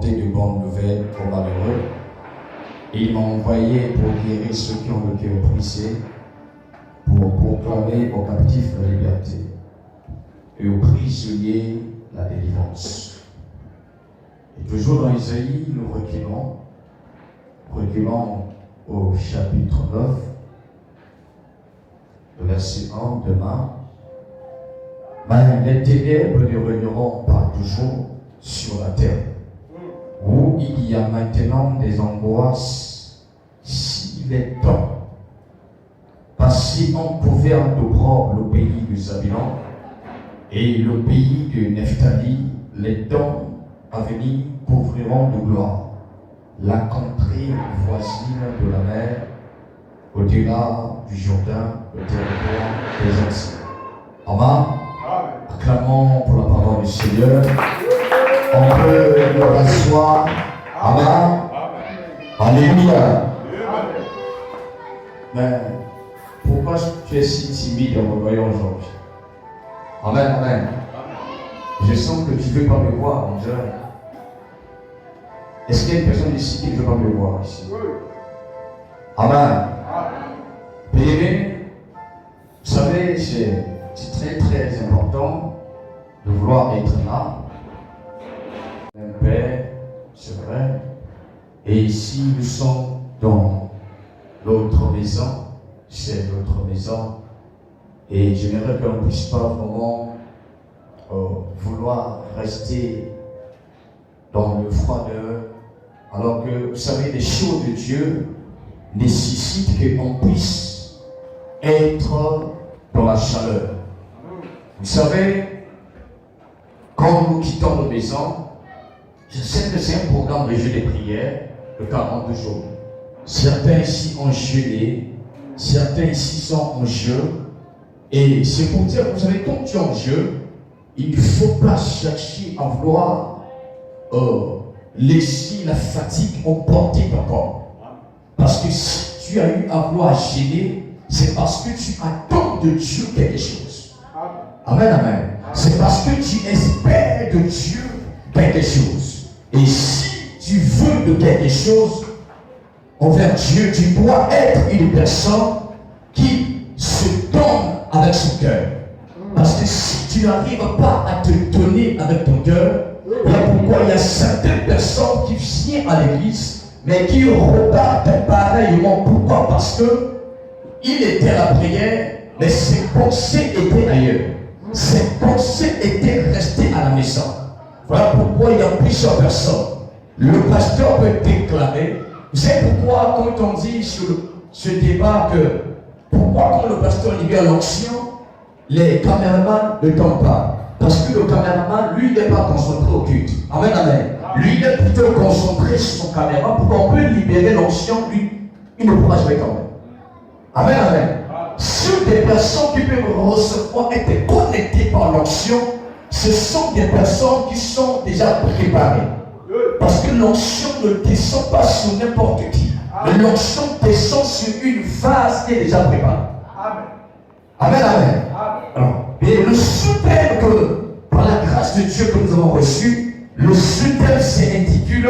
apporter de bonnes nouvelles aux malheureux. Et il m'a envoyé pour guérir ceux qui ont le cœur brisé, pour proclamer aux captifs la liberté et aux prisonniers la délivrance. Et toujours dans Isaïe, nous reculons au chapitre 9, le verset 1 demain. Les ténèbres ne régneront pas toujours sur la terre, où il y a maintenant des angoisses, s'il est temps. Passez en couvert d'opprobre le pays de Zabulon et le pays de Nephtali, les temps à venir couvriront de gloire la contrée voisine de la mer, au-delà du Jourdain, le territoire des anciens. Amen. Acclamons pour la parole du Seigneur. On peut le rasseoir. Amen. Alléluia. Mais pourquoi tu es si timide en me voyant aujourd'hui? Amen, amen. Je sens que tu ne veux pas me voir, mon Dieu. Est-ce qu'il y a une personne ici qui ne veut pas me voir ici? Amen. Bien-aimé, vous savez, c'est très très important de vouloir être là. Un père, c'est vrai. Et ici, nous sommes dans l'autre maison. C'est notre maison. Et j'aimerais qu'on ne puisse pas vraiment vouloir rester dans le froideur. Alors que, vous savez, les choses de Dieu nécessitent qu'on puisse être dans la chaleur. Vous savez, quand nous quittons nos maisons, je sais que c'est un programme de jeûne et prière de 42 jours. Certains ici ont jeûné, certains ici sont en jeûne. Et c'est pour dire, vous savez, quand tu es en jeûne, il ne faut pas chercher à vouloir laisser la fatigue emporter ton corps. Parce que si tu as eu à vouloir gêner, c'est parce que tu attends de Dieu quelque chose. Amen, amen. C'est parce que tu espères de Dieu quelque chose. Et si tu veux de quelque chose envers Dieu, tu dois être une personne qui se donne avec son cœur. Parce que si tu n'arrives pas à te donner avec ton cœur, voilà pourquoi il y a certaines personnes qui viennent à l'église, mais qui repartent pareillement. Pourquoi? Parce que il était à la prière, mais ses pensées étaient ailleurs. Ses pensées étaient restées à la maison. Voilà pourquoi il y a plusieurs personnes. Le pasteur peut déclarer. Vous savez pourquoi, quand on dit sur ce débat que pourquoi quand le pasteur libère l'onction, les caméramans ne tombent pas? Parce que le caméraman, lui, n'est pas concentré au culte. Amen, amen. Lui, il est plutôt concentré sur son caméra pour qu'on peut libérer l'onction, lui, il ne pourra jamais tomber. Amen, amen. Sur des personnes qui peuvent recevoir, être connectées par l'onction, ce sont des personnes qui sont déjà préparées. Parce que l'onction ne descend pas sur n'importe qui. L'onction descend sur une vase qui est déjà préparée. Amen, amen. Alors, et le sous-thème que, par la grâce de Dieu que nous avons reçu, le sous-thème s'intitule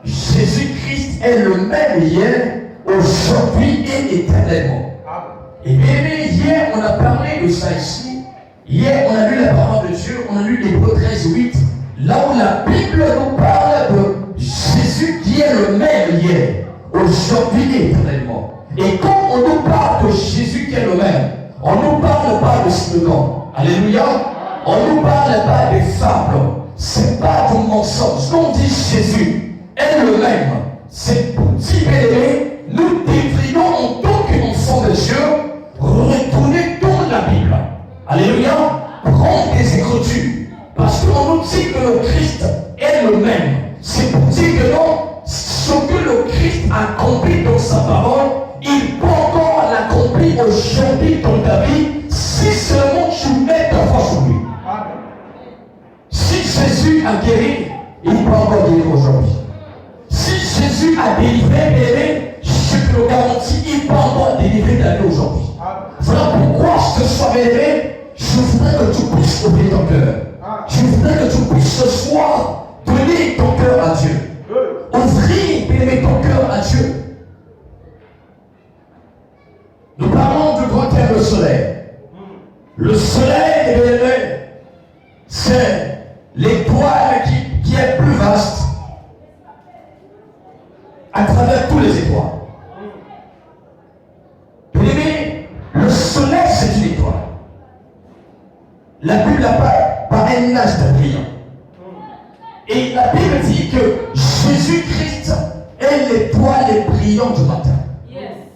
Jésus-Christ est le même hier, aujourd'hui et éternellement. Et bien, hier, on a parlé de ça ici. Hier, on a lu la parole de Dieu, on a lu l'Hébreux 13:8, là où la Bible nous parle de Jésus qui est le même hier, aujourd'hui et éternellement. Et quand on nous parle de Jésus qui est le même, on ne nous parle pas de slogan. Alléluia. On ne nous parle pas des fables. Ce n'est pas du mensonge. Quand on dit Jésus est le même, c'est pour dire, nous devrions en tant qu'enfants de Dieu retourner dans la Bible. Alléluia. Prendre des Écritures. Parce qu'on nous dit que le Christ est le même. C'est pour dire que non, ce que le Christ a accompli dans sa parole, il peut encore l'accomplir aujourd'hui dans ta vie, si seulement tu mets ta foi sur lui. Si Jésus a guéri, il peut encore guérir aujourd'hui. Si Jésus a délivré, je te le garantis, il peut encore délivrer ta vie aujourd'hui. Voilà pourquoi ce soir, je voudrais que tu puisses ouvrir ton cœur. Je voudrais que tu puisses ce soir donner ton cœur à Dieu. à travers tous les étoiles. Bien-aimé, le soleil c'est une étoile. La Bible appelle par un astre brillant. Et la Bible dit que Jésus-Christ est l'étoile brillante du matin.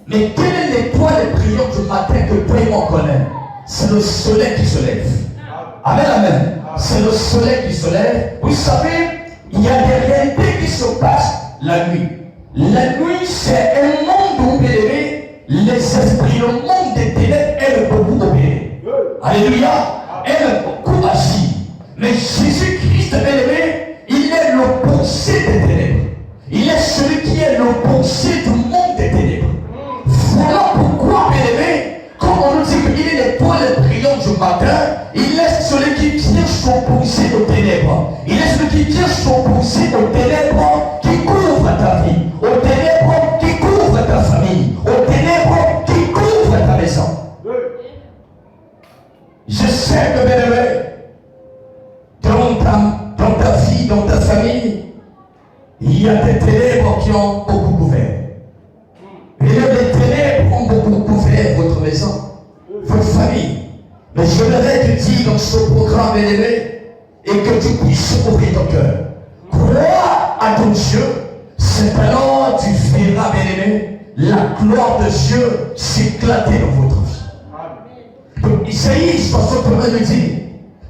Mais quelle est l'étoile brillante du matin que toi et moi connaissons? C'est le soleil qui se lève. Amen, amen. C'est le soleil qui se lève. Vous savez, il y a des réalités qui se passent la nuit. La nuit, c'est un monde où, bien aimé, les esprits, le monde des ténèbres aiment beaucoup opérer. Alléluia. Aiment beaucoup agir. Mais Jésus-Christ, bien aimé, il est l'opposé des ténèbres. Il est celui qui est l'opposé du monde des ténèbres. Voilà pourquoi, bien aimé, comme on nous dit qu'il est l'étoile brillante du matin, il est celui qui vient s'opposer aux ténèbres. Il est celui qui vient s'opposer aux ténèbres qui couvrent ta vie, aux ténèbres qui couvrent ta famille, aux ténèbres qui couvrent ta maison. Je sais que, bien aimé, dans ta vie, dans ta famille, il y a des ténèbres qui ont beaucoup couvert. Et les ténèbres ont beaucoup couvert votre maison, votre famille. Mais je voudrais te dire dans ce programme, bien aimé, et que tu puisses ouvrir ton cœur. Crois à ton Dieu, c'est alors tu verras, bien aimé, la gloire de Dieu s'éclater dans votre vie. Donc Isaïe 61 nous dit,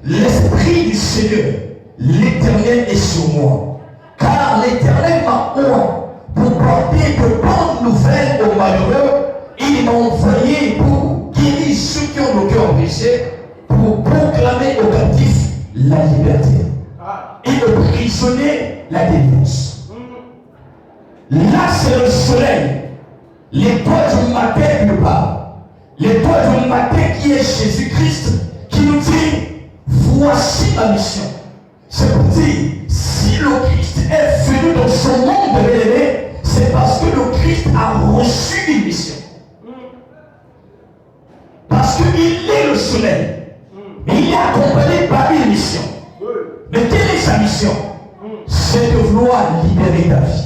l'Esprit du Seigneur, l'Éternel est sur moi. Car l'Éternel m'a oint pour porter de bonnes nouvelles aux malheureux. Il m'a envoyé pour guérir ceux qui ont le cœur brisé, pour proclamer aux captifs la liberté et aux prisonniers la délivrance. Là, c'est le soleil, l'étoile du matin qui nous parle. L'étoile du matin qui est Jésus-Christ, qui nous dit, voici ma mission. C'est pour dire, si le Christ est venu dans ce monde de l'élevé, c'est parce que le Christ a reçu une mission. Parce qu'il est le soleil. Mais il est accompagné par une mission. Mais quelle est sa mission? C'est de vouloir libérer ta vie.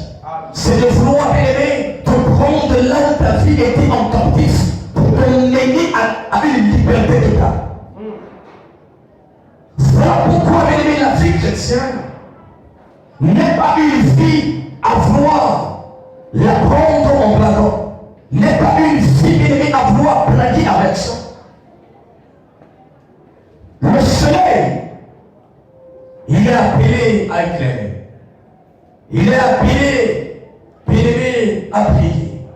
C'est de vouloir, aimer, te prendre là où ta vie était en captif pour t'emmener à une liberté totale. Voilà pourquoi, bien aimé, la vie chrétienne n'est pas une vie à vouloir la prendre en blaguant. N'est pas une vie, bien aimé, à vouloir blaguer avec ça. Le soleil, il est appelé à éclairer. Il est appelé, bien aimé, à briller.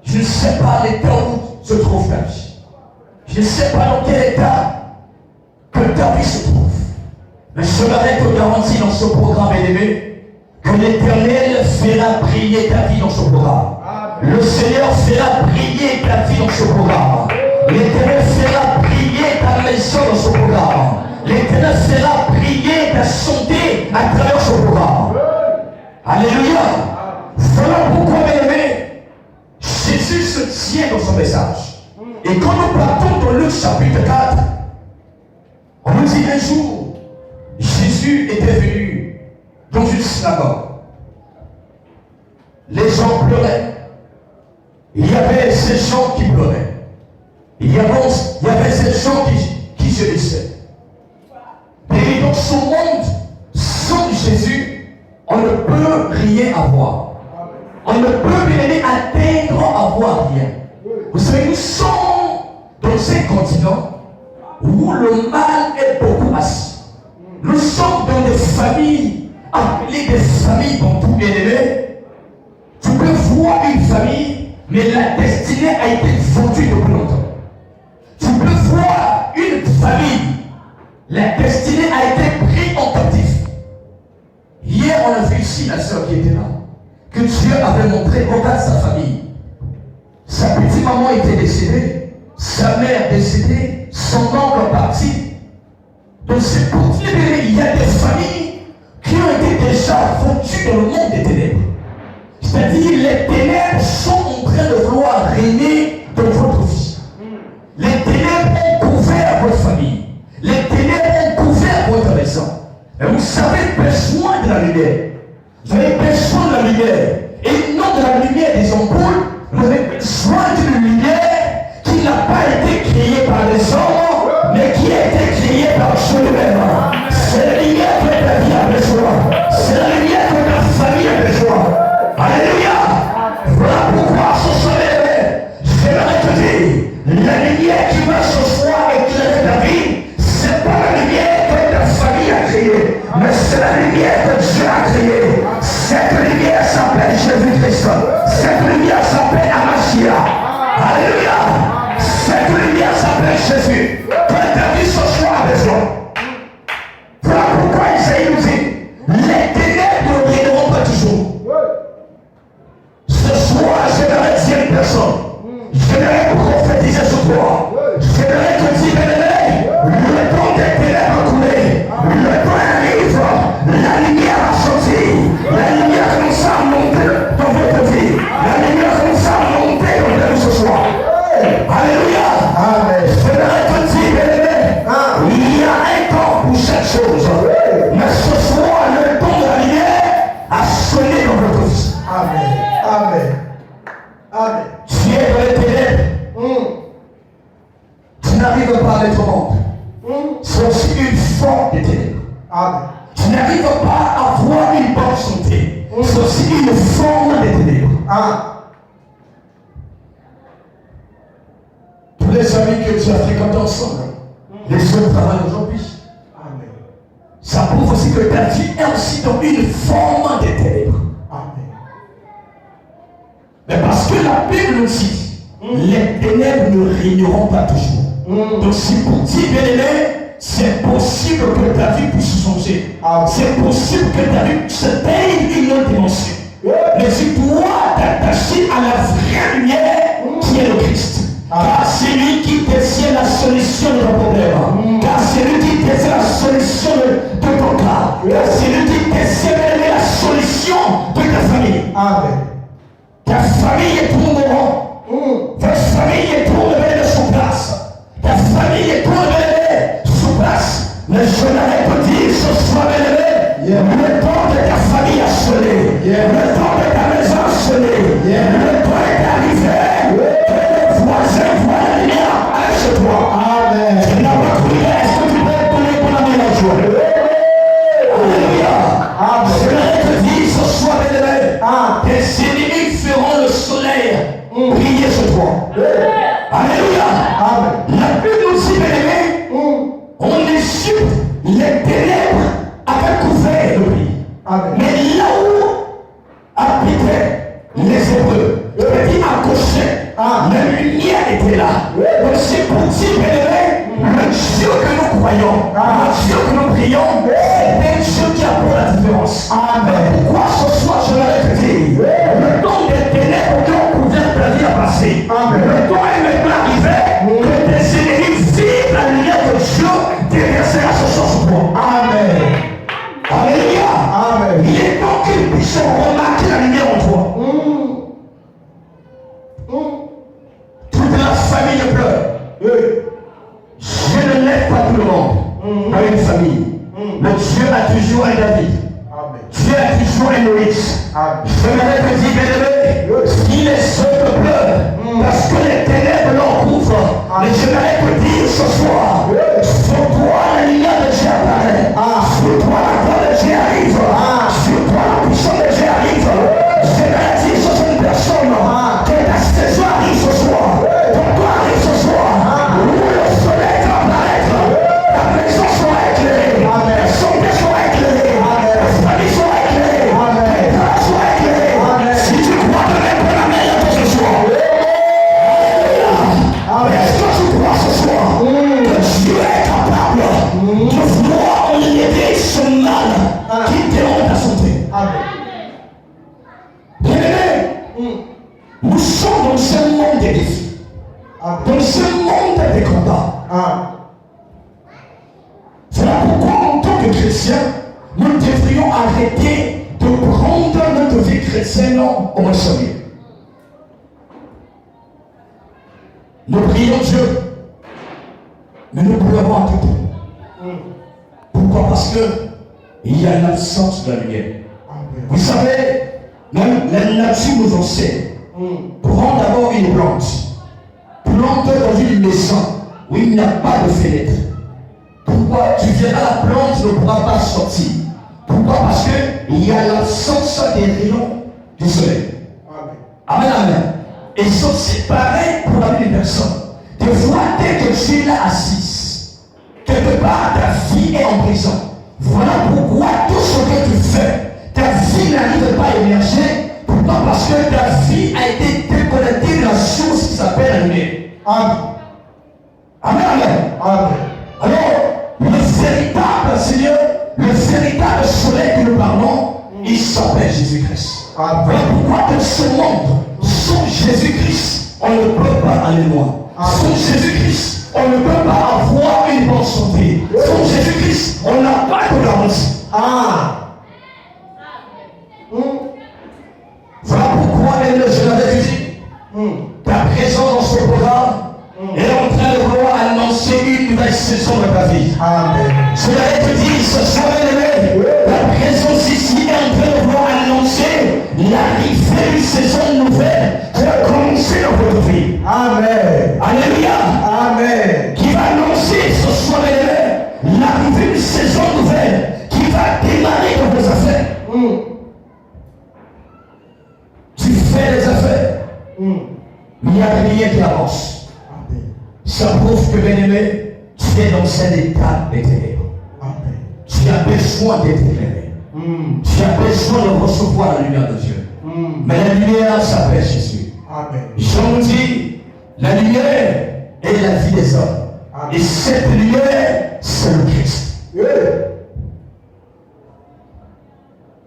Je ne sais pas l'état où se trouve ta vie. Je ne sais pas dans quel état que ta vie se trouve. Mais je voudrais te garantir dans ce programme, bien aimé, que l'Éternel fera briller ta vie dans ce programme. Le Seigneur fera briller ta vie dans ce programme. L'Éternel fera briller ta maison dans ce programme. L'Éternel fera briller ta santé à travers ce programme. Alléluia. Voilà pourquoi, bien aimé, Jésus se tient dans son message. Et quand nous partons dans Luc chapitre 4, on nous dit un jour, Jésus était venu dans une synagogue. Les gens pleuraient. Il y avait ces gens qui pleuraient. Il y avait ces gens qui se laissaient. Et dans ce monde, sans Jésus, on ne peut rien avoir. On ne peut rien atteindre, avoir rien. Vous savez, nous sommes dans un continent où le mal est beaucoup assis. Nous sommes dans des familles, appelées des familles bantoues, bien aimées. Tu peux voir une famille, mais la destinée a été vendue depuis longtemps. Tu peux voir une famille, la destinée a été prise en captif. Hier, on a vu ici la soeur qui était là, que Dieu avait montré, regarde sa famille. Sa petite maman était décédée, sa mère décédée, son oncle parti. Donc c'est pour dire qu'il y a des familles qui ont été déjà foutues dans le monde des ténèbres. C'est-à-dire les ténèbres sont en train de vouloir régner dans votre vie. Les ténèbres ont couvert votre famille. Les ténèbres ont couvert votre maison. Et vous avez besoin de la lumière. Vous avez besoin de la lumière. Et non de la lumière des ampoules, vous avez besoin d'une lumière qui n'a pas été créée par les hommes, mais qui a été créée par Dieu lui-même. C'est la lumière que ta vie a besoin. C'est la lumière que ta famille a besoin. Alléluia. Voilà pourquoi ce soir, j'aimerais te dire, la lumière qui va ce soir éclairer ta vie, c'est pas la lumière que ta famille a créée, mais c'est la lumière que Dieu a créée. Cette lumière s'appelle Jésus-Christ. Cette lumière s'appelle Amashia. Alléluia. Cette lumière s'appelle Jésus. Que ta vie ce soir a besoin. Voilà pourquoi Isaïe nous dit, les ténèbres ne régneront pas toujours. Ce soir, j'aimerais dire une personne. J'aimerais prophétiser sur toi. J'aimerais te dire, bien-aimé, le temps des ténèbres coulé. Le temps arrive. La lumière a sorti. La lumière commence à monter dans votre vie. La lumière commence à monter dans votre vie ce soir. Alléluia. Amen. J'aimerais te dire, bien-aimé, il y a un temps pour chaque chose. Mais ce soir, le temps de la lumière a sonné dans votre vie. Amen. Amen. Amen. Tu es dans les ténèbres. Tu n'arrives pas à être au monde. C'est aussi une forme de ténèbres. Amen. Tu n'arrives pas à avoir une bonne santé. C'est aussi une forme de ténèbres. Tous les amis que tu as fréquentés ensemble, les seuls travaillent aujourd'hui. Amen. Ça prouve aussi que ta vie est aussi dans une forme de ténèbres. Amen. Mais parce que la Bible nous dit, les ténèbres ne régneront pas toujours. Donc c'est pour dire, bien-aimé, c'est possible que ta vie puisse changer. C'est possible que ta vie se paye une autre dimension. Mais si toi t'attacher à la vraie lumière qui est le Christ. Car c'est lui qui détient la solution de ton problème. Car c'est lui qui détient la solution de ton cas. Car c'est lui qui détient la solution de ta famille. Amen. Ta famille est pour mourant. Ta famille est pour lever sur place. Ta famille est pour lever sur place. Mais je n'arrête pas de dire ce soir, le temps de ta famille a sonné. Le temps de ta maison a sonné. Le temps est arrivé. Que les voisins voient la lumière avec chez toi. Amen. Tu n'as pas trouvé. Est-ce que tu peux donner ton ami la joie? Alléluia. Je n'arrête pas de dire ce soir, tes ennemis feront le soleil briller sur toi. Alléluia. La Bible nous dit, bien-aimé, en Égypte, les ténèbres avaient couvert le pays. Mais là où habitaient les Hébreux, c'est-à-dire à Goshen, la lumière était là. Donc c'est pour dire, bien-aimé, le Dieu que nous croyons, le Dieu que nous prions, c'est un Dieu qui apporte la différence. Pourquoi ce soir je vais te dire, le temps des ténèbres qui ont couvert ta vie a passé. Le temps est maintenant arrivé que tes ennemis vivent la lumière de Dieu déversera ce soir sur toi. Amen. Alléluia. Il est temps qu'ils puissent remarquer la lumière en toi. Toute la famille pleure. Je ne lève pas tout le monde à une famille. Mais Dieu a toujours un David. Dieu a toujours un Moïse. Je m'arrête de dire, bien-aimé, si les autres pleurent, parce que les ténèbres leur couvrent, mais je m'arrête de dire ce soir, sur toi la lumière de Dieu apparaît. Sur toi la gloire de Dieu arrive. Sur toi la puissance de Dieu arrive. Je m'arrête de dire ce sont une personne que la saison arrive ce soir. Ton toi arrive ce soir. Où le soleil va apparaître. Ta maison sera éclairée. Ta santé sera éclairée. Ta famille sera éclairée. Ta place sera éclairée. Si tu crois de même pour la meilleure de ce soir. Est-ce que tu crois ce soir que Dieu est capable de voir enlever ce mal qui dérange ta santé? Bien-aimé, nous sommes dans ce monde des défis, dans ce monde des combats. Voilà pourquoi en tant que chrétiens, nous devrions arrêter de prendre notre vie chrétienne au moins sérieux. Nous prions Dieu, mais nous pleurons à tout temps. Pourquoi? Parce que il y a l'absence de la lumière. Vous savez, Même la nature nous enseigne. Prends d'abord une plante. Plante dans une maison où il n'y a pas de fenêtre. Pourquoi? Tu verras la plante ne pourra pas sortir. Pourquoi? Parce qu'il y a l'absence des rayons du soleil. Amen, amen. Et c'est aussi pareil pour la vie des personnes. Des fois, dès que tu es là assise, quelque part ta vie est en prison. Voilà pourquoi tout ce que tu fais, ta vie n'arrive pas à émerger. Pourquoi? Parce que ta vie a été déconnectée de la chose qui s'appelle la lumière. Amen. Amen, amen. Amen. Alors, le véritable Seigneur, le véritable soleil que nous parlons, il s'appelle Jésus-Christ. Voilà pourquoi dans ce monde, sans Jésus-Christ, on ne peut pas aller loin. Sans Jésus-Christ, on ne peut pas avoir une bonne santé. Sans Jésus-Christ, on n'a pas de garantie. Voilà pourquoi je l'avais dit. Ta présence dans ce programme est en train de vouloir annoncer une nouvelle saison de ta vie. Amen. Je l'avais te dire, ce soir, la présence ici est en train de vouloir annoncer l'arrivée d'une saison nouvelle qui va commencer dans votre vie. Amen. Alléluia. Amen. Qui va annoncer ce soir, l'arrivée d'une saison nouvelle qui va démarrer dans vos affaires. Tu fais les affaires. Il n'y a rien qui avance. Ça prouve que, bien-aimé, tu es dans un état des ténèbres. Tu as besoin d'être éclairé. Tu as besoin de recevoir la lumière de Dieu. Mais la lumière s'appelle Jésus. Jean nous dit, la lumière est la vie des hommes. Et cette lumière, c'est le Christ.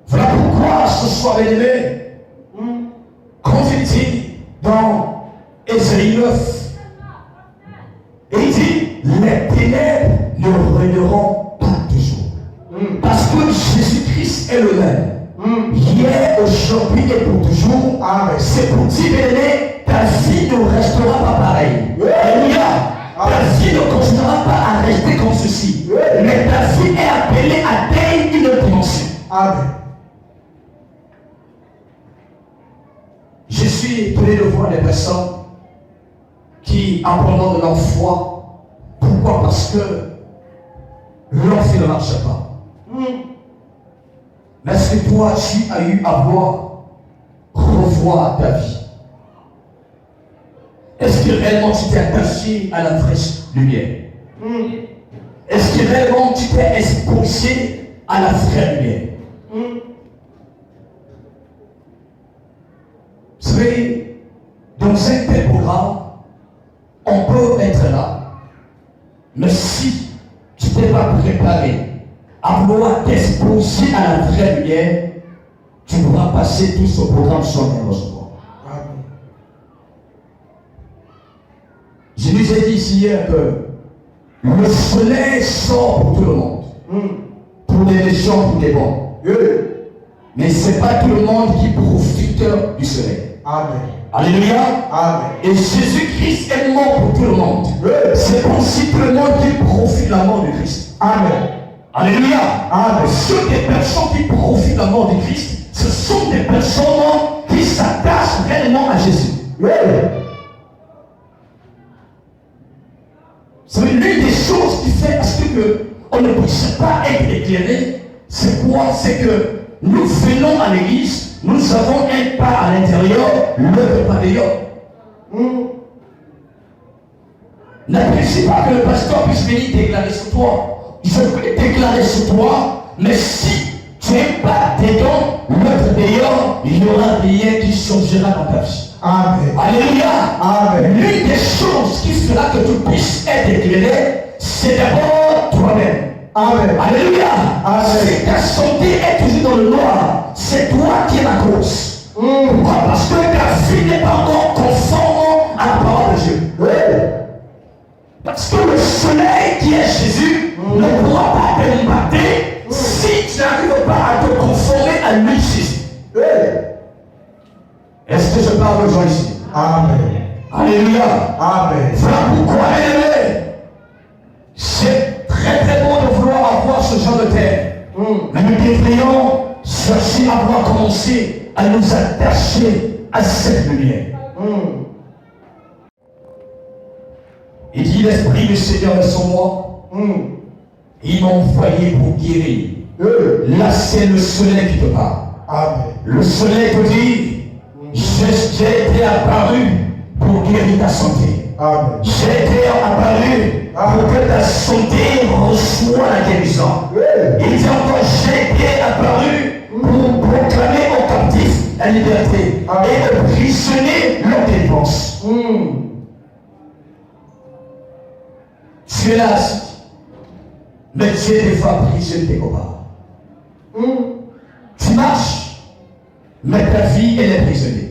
Voilà pourquoi ce soir, bien-aimé, quand il dit dans Ésaïe 9, et il dit, les ténèbres ne régneront pas toujours. Parce que Jésus-Christ est le même. Hier, aujourd'hui et pour toujours. C'est pour dire, bien-aimé, ta vie ne restera pas pareille. Alléluia. Ta vie ne continuera pas à rester comme ceci. Mais ta vie est appelée à atteindre une autre dimension. Amen. Je suis étonné de voir des personnes qui abandonnent de leur foi. Pourquoi? Parce que leur vie ne marche pas. Mais est-ce que toi, tu as eu à revoir ta vie? Est-ce que réellement tu t'es attaché à la vraie lumière? Est-ce que réellement tu t'es exposé à la vraie lumière? Vous savez, dans un tel programme, on peut être là, mais si tu ne t'es pas préparé à vouloir t'exposer à la vraie lumière, tu pourras passer tout ce programme sans rien recevoir. Je nous ai dit ici hier que le soleil sort pour tout le monde, pour les méchants, pour les bons. Mais ce n'est pas tout le monde qui profite du soleil. Amen. Alléluia. Amen. Et Jésus-Christ est mort pour tout le monde. C'est aussi tout le monde qui profite de la mort de Christ. Amen. Alléluia. Amen. Ceux des personnes qui profitent de la mort de Christ, ce sont des personnes qui s'attachent réellement à Jésus. C'est l'une des choses qui fait parce que on ne puisse pas être éclairé. C'est quoi? C'est que nous venons à l'église, nous avons un pas à l'intérieur, l'autre pas dehors. N'apprécie pas que le pasteur puisse venir déclarer sur toi. Il faut déclarer sur toi, mais si tu n'es pas dedans, l'autre dehors, il y aura rien qui changera dans ta vie. Amen. Alléluia. Amen. L'une des choses qui fera que tu puisses être éclairé, c'est d'abord toi-même. Amen. Alléluia. Amen. Si ta santé est toujours dans le noir, c'est toi qui es la cause. Pourquoi? Parce que ta vie n'est pas encore conforme à la parole de Dieu. Parce que le soleil qui est Jésus ne pourra pas t'impacter si tu n'arrives pas à te conformer à lui, Jésus. Est-ce que je parle de gens ici? Amen. Alléluia. Amen. Voilà pourquoi, c'est très très bon de vouloir avoir ce genre de terre. Mais nous devrions chercher à avoir commencé à nous attacher à cette lumière. Il dit, l'Esprit du Seigneur est sur moi. Il m'a envoyé pour guérir. Là, c'est le soleil qui te parle. Amen. Le soleil te dit, j'ai été apparu pour guérir ta santé. Amen. J'ai été apparu pour que ta santé reçoive la guérison. Il dit encore, j'ai été apparu pour proclamer aux captifs la liberté et aux prisonniers leur délivrance. Tu es là, mais tu es des fois prisonnier de tes copains. Tu marches, mais ta vie elle est prisonnière.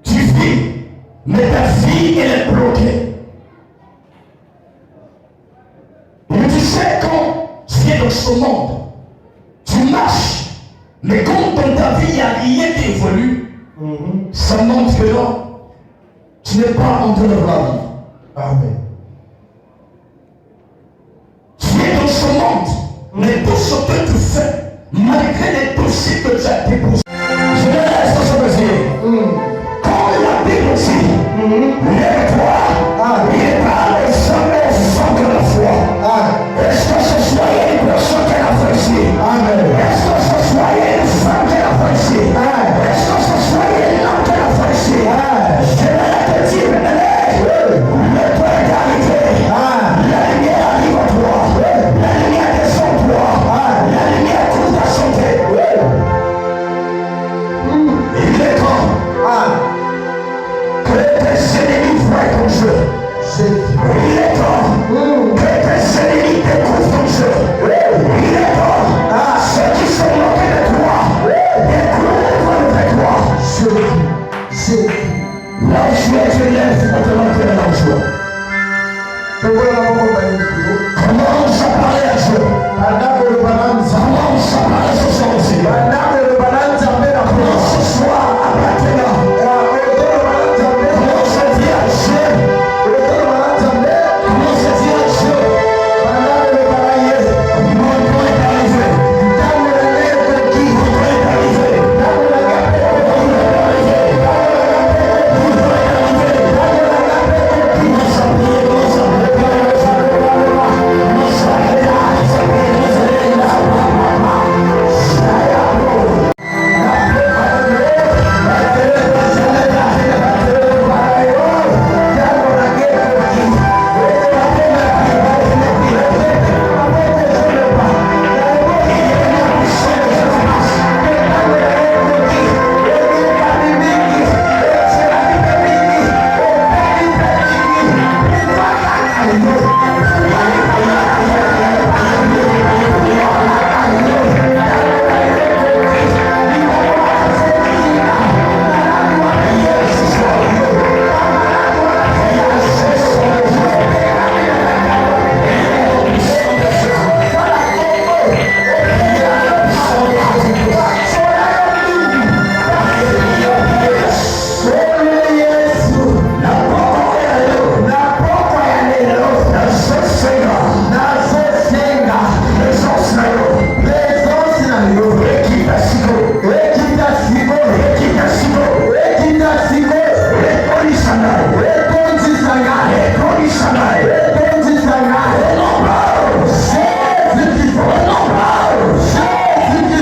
Tu vis, mais ta vie elle est bloquée. Et tu sais quand tu es dans ce monde, tu marches, mais quand dans ta vie il n'y a rien qui évolue, ça montre que non, tu n'es pas en train de voir la vie. Amen. Tu es dans ce monde, mais tout ce que tu fais, malgré les dossiers que tu as déposés, je me laisse ce dossier. Comme la Bible dit, lève-toi, il parle jamais sans de la foi. Est-ce que ce soit une personne qui a fait ici? Est-ce que ce soit une femme qui a fait ici? Est-ce que ce soit un homme qui a fait ici? Je vais te dire, le temps est arrivé. La lumière arrive à toi. La lumière descend en toi. La lumière couvre ta santé. Il est temps que tes ennemis voient ton jeu. Il est temps que tes ennemis découvrent ton jeu. Il est temps ceux qui sont moqués de toi découvrent de toi. Là où tu es, tu lèves pour te montrer là où tu es. Commence à parler à Dieu. Commence à parler ce soir aussi. Commence ce soir à battre là. Commence à dire à Dieu. Commence à dire à Dieu. Mon temps est arrivé. Mon temps est arrivé. Mon temps est arrivé.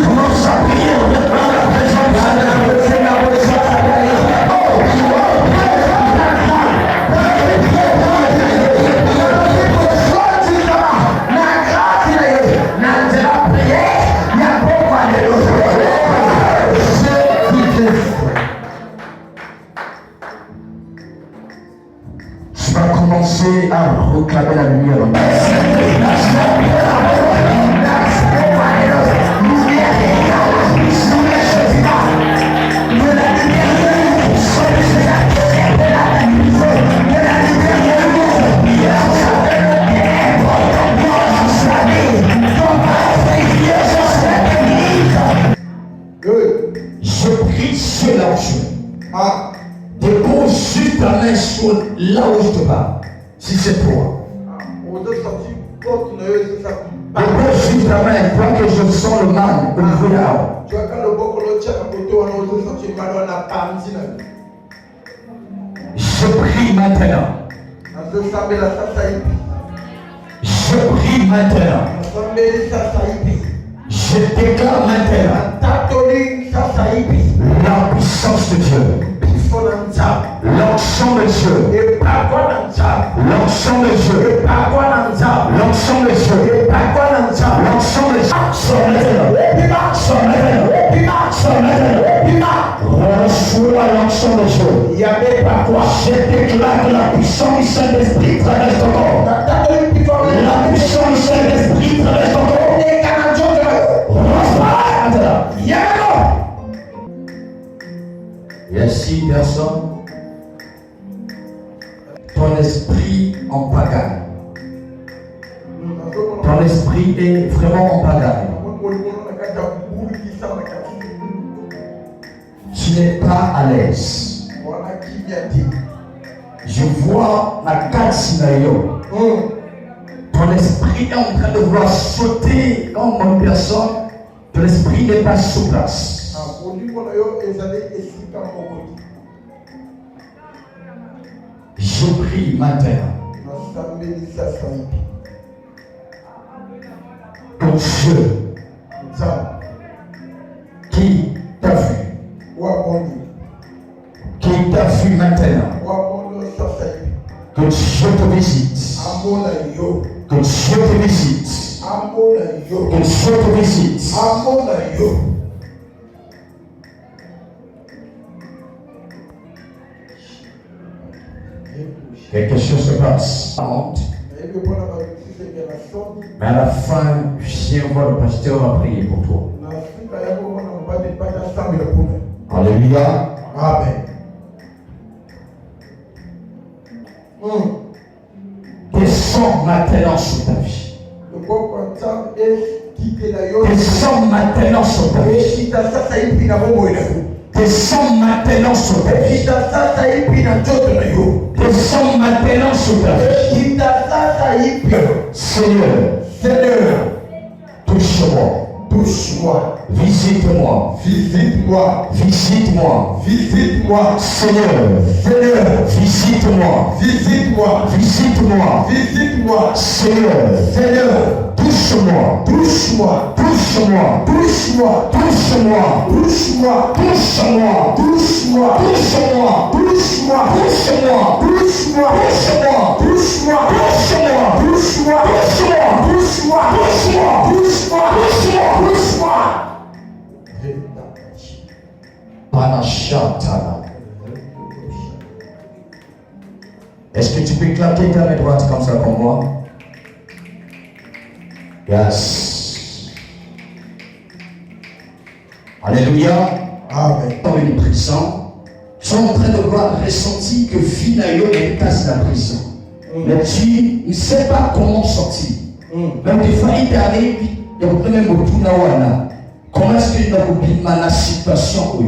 Commence à prier, commence à commencer à proclamer la lumière. Je prie sur la joie. Dépose juste ta main sur là où je te parle. Si c'est toi. Dépose juste ta main. Quand que je sens le mal au niveau là. Je prie maintenant. Je prie maintenant. Je déclare maintenant la puissance de Dieu. L'onction de Dieu. L'onction de Dieu. L'onction de Dieu. L'onction de Dieu. Sors maintenant. Sors maintenant. Reçois l'onction de Dieu. Je déclare que la puissance du Saint-Esprit traverse ton corps. La puissance du Saint-Esprit traverse ton corps. Il y a 6 personnes. Ton esprit en pagaille. Ton esprit est vraiment en pagaille. Tu n'es pas à l'aise. Je vois la carte Sinaïo. Ton esprit est en train de vouloir sauter comme une personne. Ton esprit n'est pas sur place. Je prie maintenant que Dieu qui t'a vu maintenant, que Dieu te visite, que Dieu te visite, que Dieu te visite. Quelque chose se passe. Mais à la fin, viens voir le pasteur va prier pour toi. Alléluia. Amen. Descends maintenant sur ta vie. Descends maintenant sur ta vie. Descends maintenant sur ta vie. Descends maintenant sur ta vie. Seigneur, touche-moi. Visite-moi. Seigneur, visite-moi. Seigneur, touche-moi. Est-ce que tu peux claquer ta main droite comme ça pour moi? Yes. Alléluia. Amen. Dans une prison, sont en train de voir ressentir que finalement est casse la prison. Mais tu ne sais pas comment sortir. Même des fois, il t'arrive, il y a beaucoup même beaucoup de comment est-ce qu'il y a beaucoup de la situation?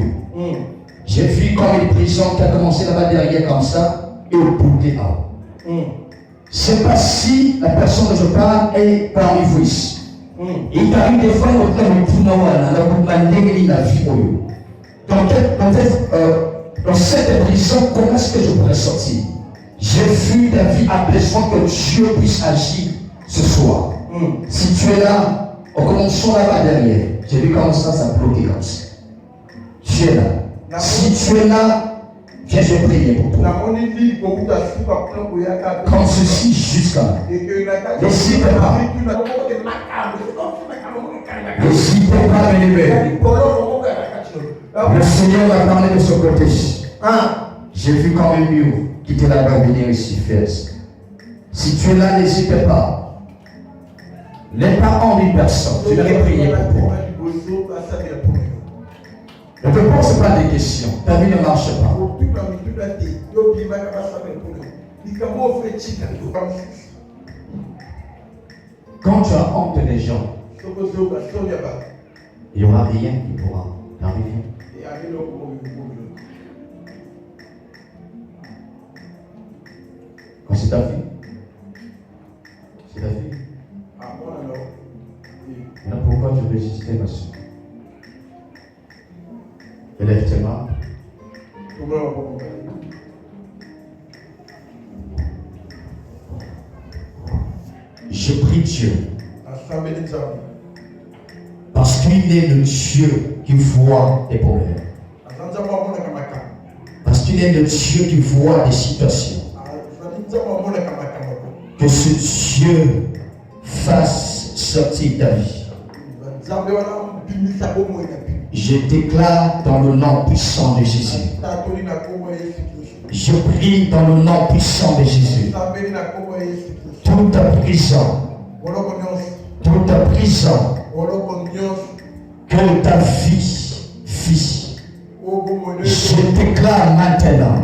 J'ai vu comme une prison qui a commencé là-bas derrière comme ça et au bout des arbres. C'est pas si la personne que je parle est parmi vous ici. Il t'arrive des fois, il y a beaucoup de la vie. Dans cette prison, comment est-ce que je pourrais sortir? J'ai vu ta vie a besoin que Dieu puisse agir ce soir. Si tu es là, en commençant là-bas derrière, j'ai vu comme ça bloqué comme ça. Tu es là. Si tu es là, viens, je prier pour toi. Comme ceci jusqu'à là. N'hésitez pas. N'hésitez pas, mes. Le Seigneur m'a parlé de ce côté. J'ai vu quand même mieux qui était là-bas venir ici faire. Si tu es là, n'hésite pas. Les parents d'une personne, je vais prier pour toi. Ne te pose pas des questions. Ta vie ne marche pas. Quand tu as honte des gens, il n'y aura rien qui pourra t'arriver. Quand c'est ta fille, c'est ta fille. Maintenant, pourquoi tu résistais, ma soeur? Élève tes mains. Je prie Dieu. Parce qu'il est le Dieu qui voit tes problèmes. Parce qu'il est le Dieu qui voit des situations. Que ce Dieu fasse sortir ta vie. Je déclare dans le nom puissant de Jésus. Je prie dans le nom puissant de Jésus. Toute prison, que ta vie, je déclare maintenant.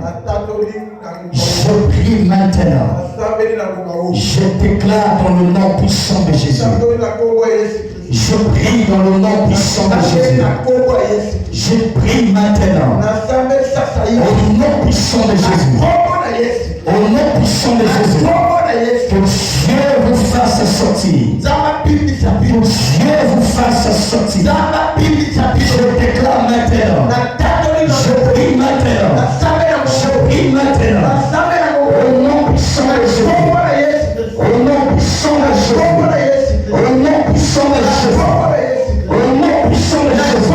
Je prie maintenant. Je déclare dans le nom puissant de Jésus. Je prie dans le nom puissant de Jésus. Je prie maintenant. Au nom puissant de Jésus. Au nom puissant de Jésus. Que Dieu vous fasse sortir. Que Dieu vous fasse sortir. Je déclare maintenant. Je prie maintenant. Je prie maintenant. Au nom puissant de Jésus. Au nom puissant de Jésus. Au nom puissant de Jésus. Au nom puissant de Jésus.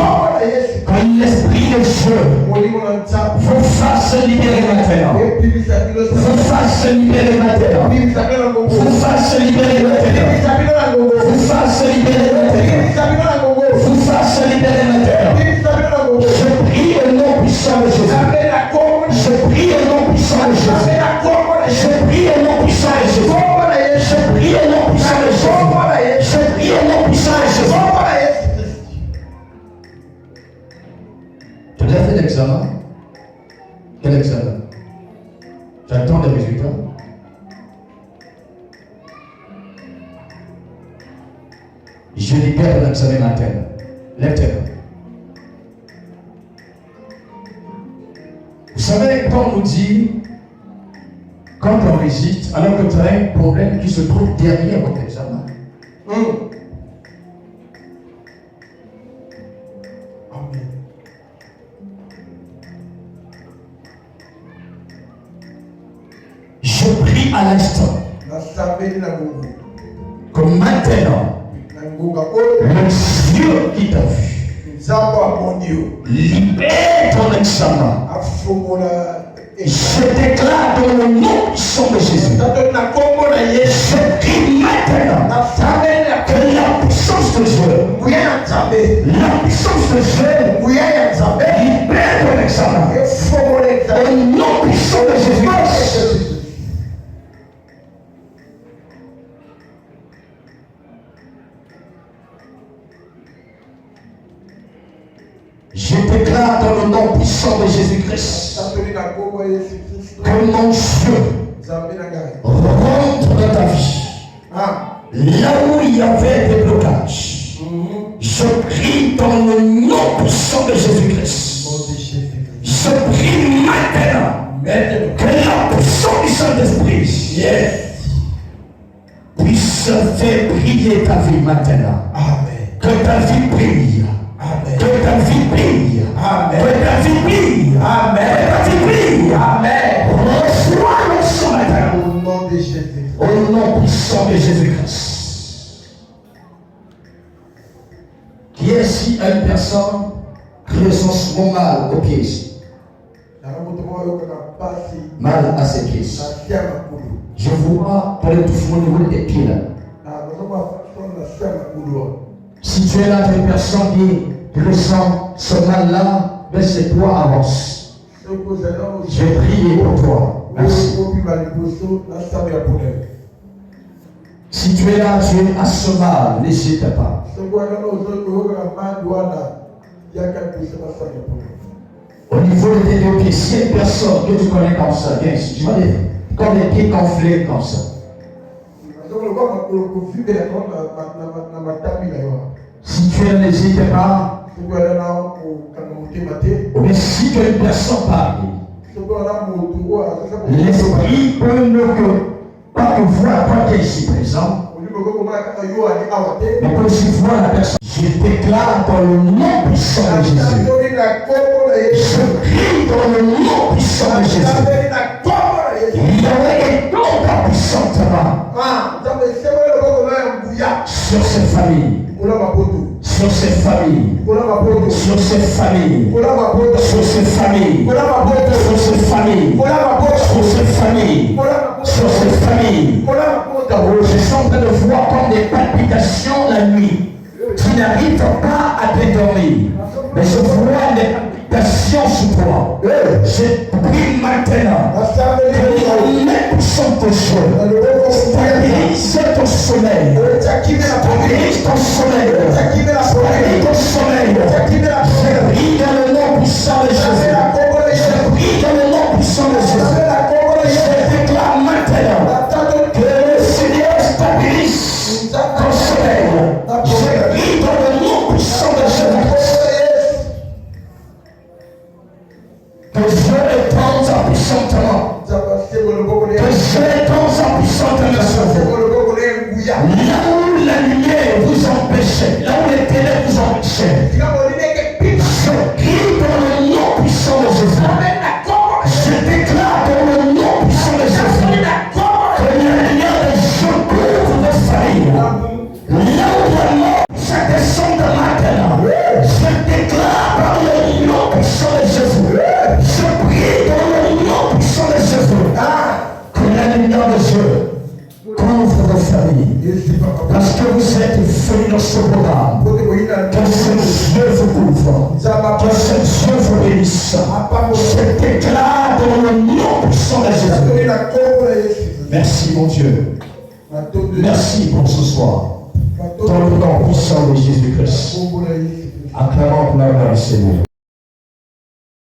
Que l'Esprit de Dieu vous fasse libérer maintenant. Vous fasse libérer maintenant. Vous fasse libérer maintenant. Vous fasse libérer maintenant. Vous fasse libérer maintenant. Je prie au nom puissant de Jésus. Je prie au nom puissant de Jésus. Je prie au nom puissant de Jésus. Je prie au nom puissant de Jésus. Je prie au nom puissant de Jésus. Tu as fait l'examen? Quel examen? J'attends les résultats. Je libère l'examen matin. Lève-toi. Vous savez, quand on nous dit, quand on résiste, alors que tu as un problème qui se trouve derrière votre examen. Je prie à l'instant que maintenant, le Dieu qui t'a vu, libère ton examen. Je déclare dans le nom puissant de Jésus. Je prie maintenant que la puissance de Dieu, la puissance de Dieu, libère ton examen. Au nom puissant de Jésus. Je déclare dans le nom puissant de Jésus-Christ que mon Dieu rentre dans ta vie. Là où il y avait des blocages, je prie dans le nom puissant de Jésus-Christ. Je prie maintenant que la puissance du Saint-Esprit puisse faire briller ta vie maintenant. Que ta vie brille. Amen. Que ta vie brille. Amen. Que ta vie brille. Amen. Que ta vie brille. Amen. Reçois le sang maintenant. Au nom de Jésus. Au nom puissant de Jésus-Christ. Qui est ici une personne qui ressent mal aux pieds? Mal à ses pieds. Je vois par le tout au niveau des pieds là. Si tu es là, tu es une personne qui ressent ce mal-là, laisse-toi avance. Je prie pour toi. Merci. Si tu es là, tu es à ce mal, n'hésite pas. Au niveau de tes deux pieds, si il y a une personne que tu connais comme ça, viens ici. Tu vois comme les pieds gonflés comme ça. Si tu es, n'hésite pas. Ou bien si tu es une personne parmi, l'esprit peut ne pas te voir toi qui es ici présent, mais peut aussi voir la personne. Je déclare dans le nom puissant de Jésus Je prie dans le nom puissant de Jésus. Yahweh étend ta puissante main sur ces familles. Sur ces familles, sur ces familles, sur ces familles, sur ces familles, sur ces familles, sur ces familles. Je suis en train de voir comme des palpitations la nuit qui n'arrivent pas à t'endormir. Mais je vois des palpitations sur toi. Je prie maintenant que la puissance de Dieu stabilise ton sommeil. Stabilise ton sommeil. Stabilise ton sommeil. Je prie dans le nom puissant de Jésus. Je prie dans le nom puissant de Jésus. Je déclare maintenant que le Seigneur stabilise ton sommeil. Je prie dans le nom puissant de Jésus. Que Dieu étende sa puissante main. Que Dieu étende sa puissante main sur vous. Là où la lumière vous empêchait, là où les ténèbres vous empêchaient, je crie dans le nom puissant de Jésus. Je déclare dans le nom puissant de Jésus que la lumière de Dieu couvre votre famille. Là où la mort, ça descend de maintenant. Je déclare par le nom puissant de Jésus. Je prie dans le nom puissant de Jésus que la lumière de Dieu couvre vos familles. Parce que vous êtes venus dans ce programme. Que ce Dieu vous couvre. Que ce Dieu vous bénisse. Je déclare dans le nom puissant de Jésus. Merci mon Dieu. Merci pour ce soir. Dans le nom puissant de Jésus-Christ. Acclamons pour la gloire du Seigneur.